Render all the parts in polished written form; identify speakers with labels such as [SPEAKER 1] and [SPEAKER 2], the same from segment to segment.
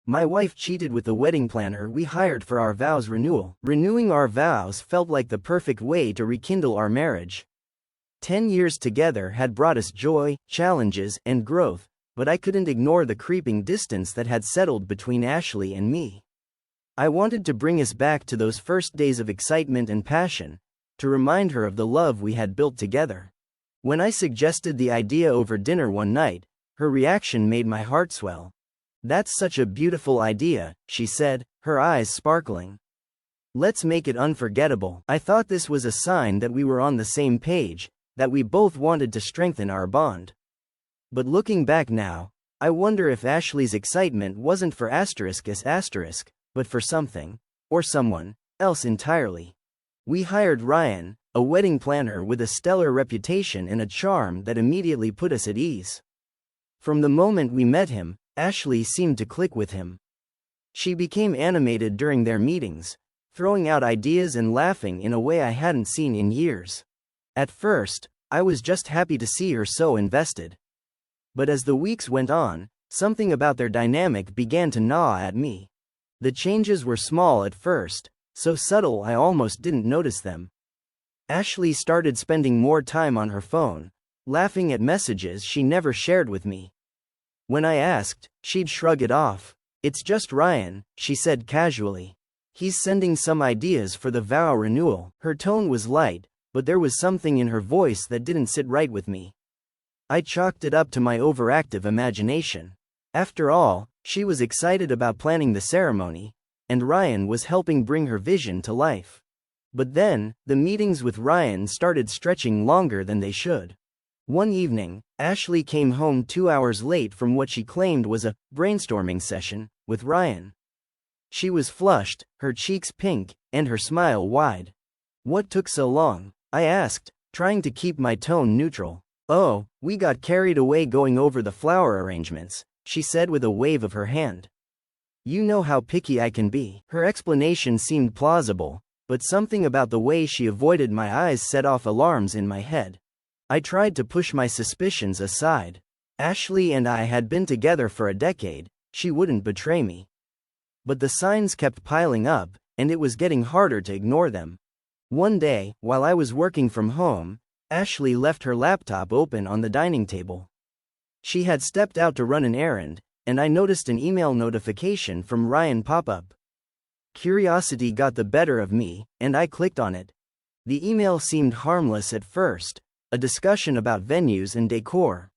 [SPEAKER 1] My wife cheated with the wedding planner we hired for our vows renewal. Renewing our vows felt like the perfect way to rekindle our marriage. 10 years together had brought us joy, challenges, and growth, but I couldn't ignore the creeping distance that had settled between Ashley and me. I wanted to bring us back to those first days of excitement and passion, to remind her of the love we had built together. When I suggested the idea over dinner one night, her reaction made my heart swell. "That's such a beautiful idea," she said, her eyes sparkling. "Let's make it unforgettable." I thought this was a sign that we were on the same page, that we both wanted to strengthen our bond. But looking back now, I wonder if Ashley's excitement wasn't for ***, but for something, or someone, else entirely. We hired Ryan, a wedding planner with a stellar reputation and a charm that immediately put us at ease. From the moment we met him, Ashley seemed to click with him. She became animated during their meetings, throwing out ideas and laughing in a way I hadn't seen in years. At first, I was just happy to see her so invested. But as the weeks went on, something about their dynamic began to gnaw at me. The changes were small at first, so subtle I almost didn't notice them. Ashley started spending more time on her phone, laughing at messages she never shared with me. When I asked, she'd shrug it off. "It's just Ryan," she said casually. "He's sending some ideas for the vow renewal." Her tone was light, but there was something in her voice that didn't sit right with me. I chalked it up to my overactive imagination. After all, she was excited about planning the ceremony, and Ryan was helping bring her vision to life. But then, the meetings with Ryan started stretching longer than they should. One evening, Ashley came home 2 hours late from what she claimed was a brainstorming session with Ryan. She was flushed, her cheeks pink, and her smile wide. "What took so long?" I asked, trying to keep my tone neutral. "Oh, we got carried away going over the flower arrangements," she said with a wave of her hand. "You know how picky I can be." Her explanation seemed plausible, but something about the way she avoided my eyes set off alarms in my head. I tried to push my suspicions aside. Ashley and I had been together for a decade, she wouldn't betray me. But the signs kept piling up, and it was getting harder to ignore them. One day, while I was working from home, Ashley left her laptop open on the dining table. She had stepped out to run an errand, and I noticed an email notification from Ryan pop up. Curiosity got the better of me, and I clicked on it. The email seemed harmless at first, a discussion about venues and decor.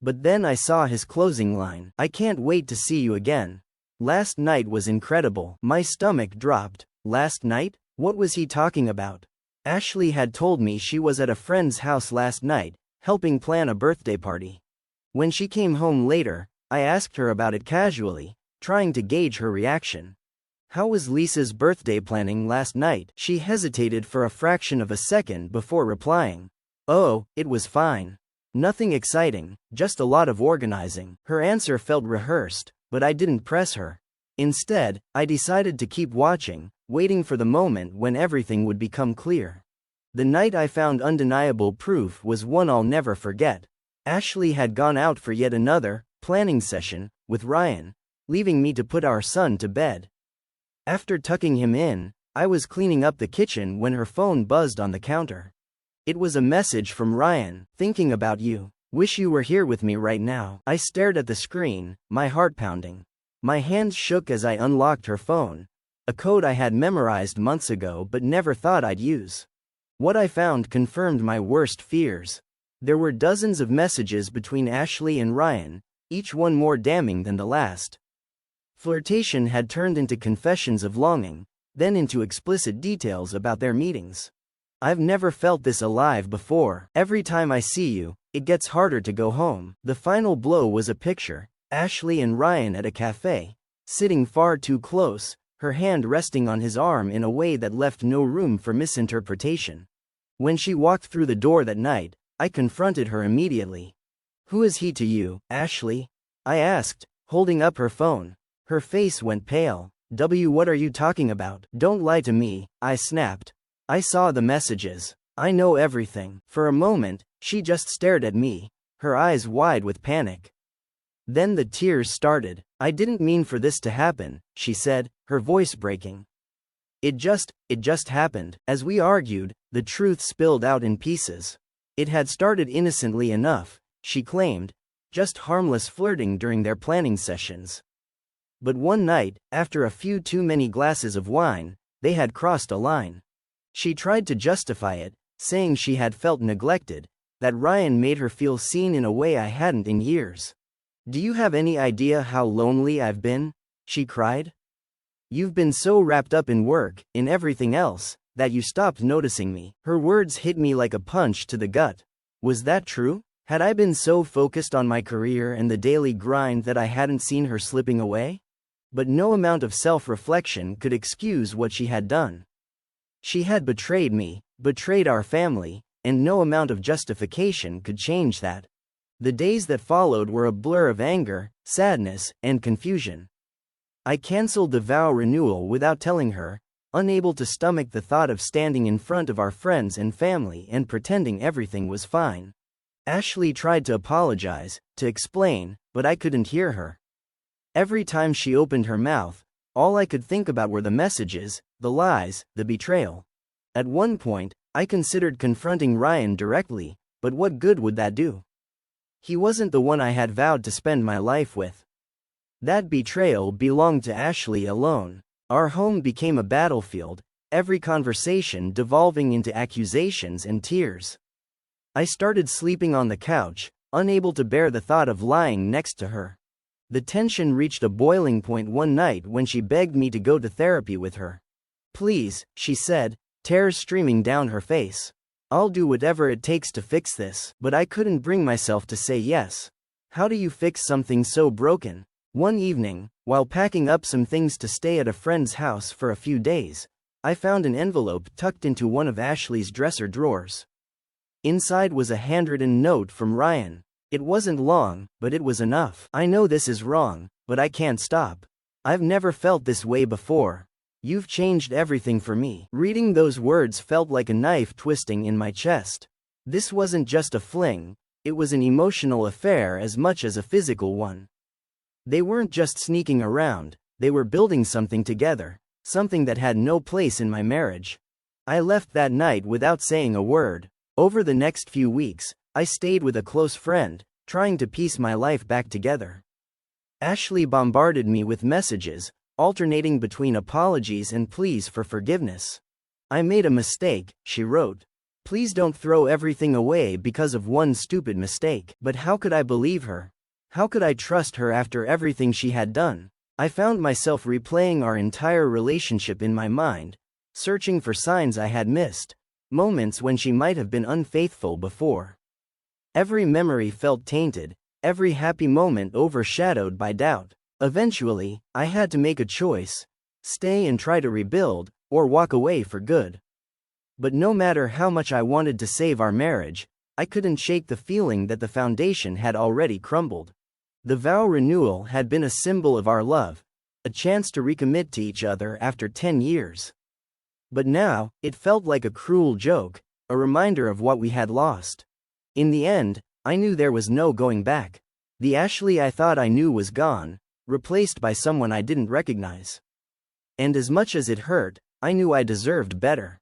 [SPEAKER 1] But then I saw his closing line: "I can't wait to see you again. Last night was incredible." My stomach dropped. Last night? What was he talking about? Ashley had told me she was at a friend's house last night, helping plan a birthday party. When she came home later, I asked her about it casually, trying to gauge her reaction. "How was Lisa's birthday planning last night?" She hesitated for a fraction of a second before replying. "Oh, it was fine. Nothing exciting, just a lot of organizing." Her answer felt rehearsed, but I didn't press her. Instead, I decided to keep watching, waiting for the moment when everything would become clear. The night I found undeniable proof was one I'll never forget. Ashley had gone out for yet another planning session with Ryan, leaving me to put our son to bed. After tucking him in, I was cleaning up the kitchen when her phone buzzed on the counter. It was a message from Ryan: "Thinking about you. Wish you were here with me right now." I stared at the screen, my heart pounding. My hands shook as I unlocked her phone, a code I had memorized months ago but never thought I'd use. What I found confirmed my worst fears. There were dozens of messages between Ashley and Ryan, each one more damning than the last. Flirtation had turned into confessions of longing, then into explicit details about their meetings. "I've never felt this alive before. Every time I see you, it gets harder to go home." The final blow was a picture: Ashley and Ryan at a cafe, sitting far too close, her hand resting on his arm in a way that left no room for misinterpretation. When she walked through the door that night, I confronted her immediately. "Who is he to you, Ashley?" I asked, holding up her phone. Her face went pale. What are you talking about?" "Don't lie to me," I snapped. "I saw the messages. I know everything." For a moment, she just stared at me, her eyes wide with panic. Then the tears started. "I didn't mean for this to happen," she said, her voice breaking. It just happened." As we argued, the truth spilled out in pieces. It had started innocently enough, she claimed, just harmless flirting during their planning sessions. But one night, after a few too many glasses of wine, they had crossed a line. She tried to justify it, saying she had felt neglected, that Ryan made her feel seen in a way I hadn't in years. "Do you have any idea how lonely I've been?" she cried. "You've been so wrapped up in work, in everything else, that you stopped noticing me." Her words hit me like a punch to the gut. Was that true? Had I been so focused on my career and the daily grind that I hadn't seen her slipping away? But no amount of self-reflection could excuse what she had done. She had betrayed me, betrayed our family, and no amount of justification could change that. The days that followed were a blur of anger, sadness, and confusion. I canceled the vow renewal without telling her, unable to stomach the thought of standing in front of our friends and family and pretending everything was fine. Ashley tried to apologize, to explain, but I couldn't hear her. Every time she opened her mouth, all I could think about were the messages, the lies, the betrayal. At one point, I considered confronting Ryan directly, but what good would that do? He wasn't the one I had vowed to spend my life with. That betrayal belonged to Ashley alone. Our home became a battlefield, every conversation devolving into accusations and tears. I started sleeping on the couch, unable to bear the thought of lying next to her. The tension reached a boiling point one night when she begged me to go to therapy with her. "Please," she said, tears streaming down her face. "I'll do whatever it takes to fix this." But I couldn't bring myself to say yes. How do you fix something so broken? One evening, while packing up some things to stay at a friend's house for a few days, I found an envelope tucked into one of Ashley's dresser drawers. Inside was a handwritten note from Ryan. It wasn't long, but it was enough. "I know this is wrong, but I can't stop. I've never felt this way before. You've changed everything for me." Reading those words felt like a knife twisting in my chest. This wasn't just a fling, it was an emotional affair as much as a physical one. They weren't just sneaking around, they were building something together, something that had no place in my marriage. I left that night without saying a word. Over the next few weeks, I stayed with a close friend, trying to piece my life back together. Ashley bombarded me with messages, alternating between apologies and pleas for forgiveness. "I made a mistake," she wrote. "Please don't throw everything away because of one stupid mistake." But how could I believe her? How could I trust her after everything she had done? I found myself replaying our entire relationship in my mind, searching for signs I had missed, moments when she might have been unfaithful before. Every memory felt tainted, every happy moment overshadowed by doubt. Eventually, I had to make a choice: stay and try to rebuild, or walk away for good. But no matter how much I wanted to save our marriage, I couldn't shake the feeling that the foundation had already crumbled. The vow renewal had been a symbol of our love, a chance to recommit to each other after 10 years. But now, it felt like a cruel joke, a reminder of what we had lost. In the end, I knew there was no going back. The Ashley I thought I knew was gone, replaced by someone I didn't recognize. And as much as it hurt, I knew I deserved better.